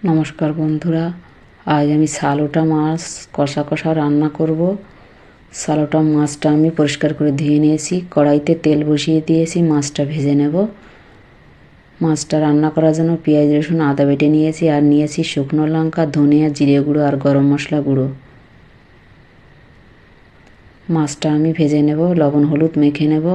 নমস্কার বন্ধুরা, আজ আমি শালোটা মাছ কষা কষা রান্না করব। শালোটা মাছটা আমি পরিষ্কার করে ধুয়ে নিয়েছি, কড়াইতে তেল বসিয়ে দিয়েছি, মাছটা ভেজে নেব। মাছটা রান্না করার জন্য পেঁয়াজ রসুন আদা বেটে নিয়েছি, আর নিয়েছি শুকনো লঙ্কা, ধনিয়া, জিরে গুঁড়ো আর গরম মশলা গুঁড়ো। মাছটা আমি ভেজে নেব, লবণ হলুদ মেখে নেব।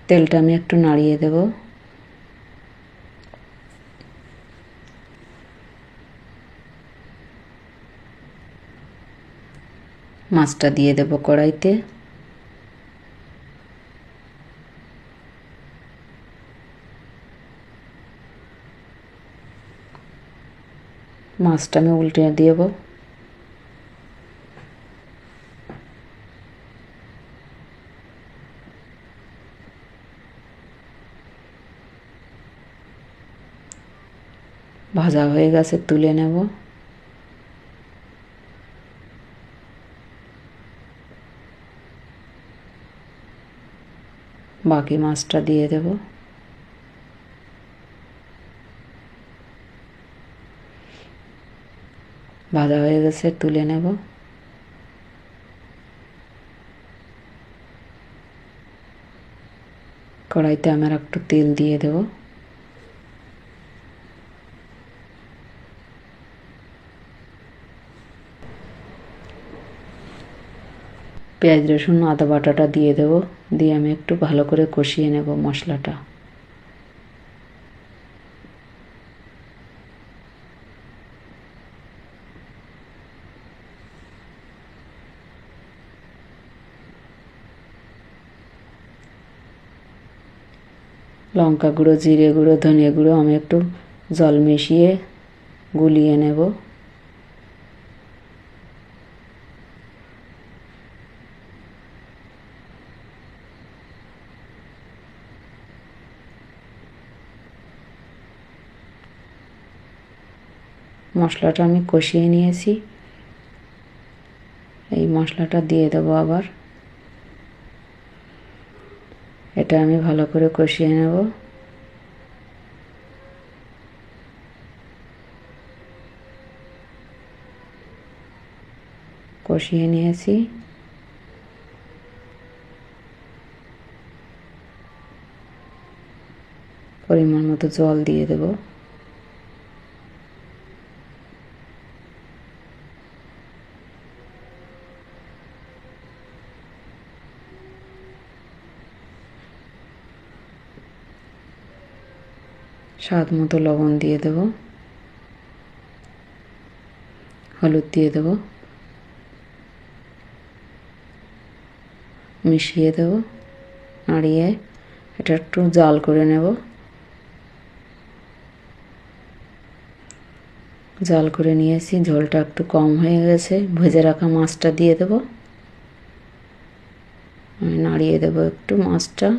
তেলটা আমি একটু নাড়িয়ে দেব। মাছটা দিয়ে দেব কড়াইতে। মাছটা আমি উল্টে দেব। ভাজা হয়ে গেছে, তুলে নেব। বাকি মাছটা দিয়ে দেব। ভাজা হয়ে গেছে, তুলে নেব। কড়াইতে আমার একটু তেল দিয়ে দেব। পেঁয়াজ রসুন আদা বাটাটা দিয়ে দেব, দিয়ে আমি একটু ভালো করে কষিয়ে নেব মশলাটা। লঙ্কা গুঁড়ো, জিরে গুঁড়ো, ধনিয়া গুঁড়ো আমি একটু জল মিশিয়ে গুলিয়ে নেব। মশলাটা আমি কষিয়ে নিয়েছি, এই মশলাটা দিয়ে দেবো আবার। এটা আমি ভালো করে কষিয়ে নেব। কষিয়ে নিয়েছি। পরিমাণ মতো জল দিয়ে দেব। স্বাদ মতো লবণ দিয়ে দেব। হলুদ দিয়ে দেব। মিশিয়ে দেব, নাড়িয়ে এটা একটু জাল করে নেব। জাল করে নিয়েছি, ঝোলটা একটু কম হয়ে গেছে। ভেজে রাখা মাছটা দিয়ে দেব। আমি নাড়িয়ে দেব একটু মাছটা।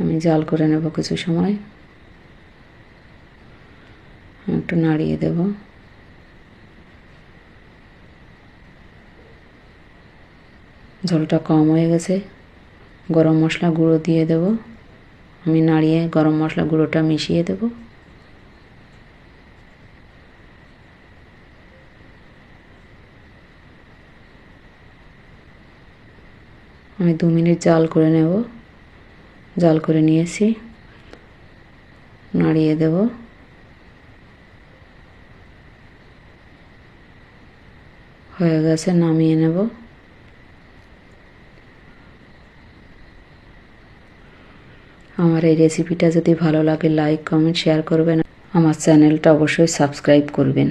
আমি জাল করে নেব কিছু সময়। একটু নাড়িয়ে দেব। ঝোলটা কম হয়ে গেছে, গরম মশলা গুঁড়ো দিয়ে দেব। আমি নাড়িয়ে গরম মশলা গুঁড়োটা মিশিয়ে দেব। আমি 2 মিনিট জাল করে নেব। জাল করে নিয়েছি, নাড়িয়ে দেব। হয়ে গেছে, নামিয়ে নেব। আমার এই রেসিপিটা যদি ভালো লাগে লাইক কমেন্ট শেয়ার করবেন। আমার চ্যানেলটা অবশ্যই সাবস্ক্রাইব করবেন।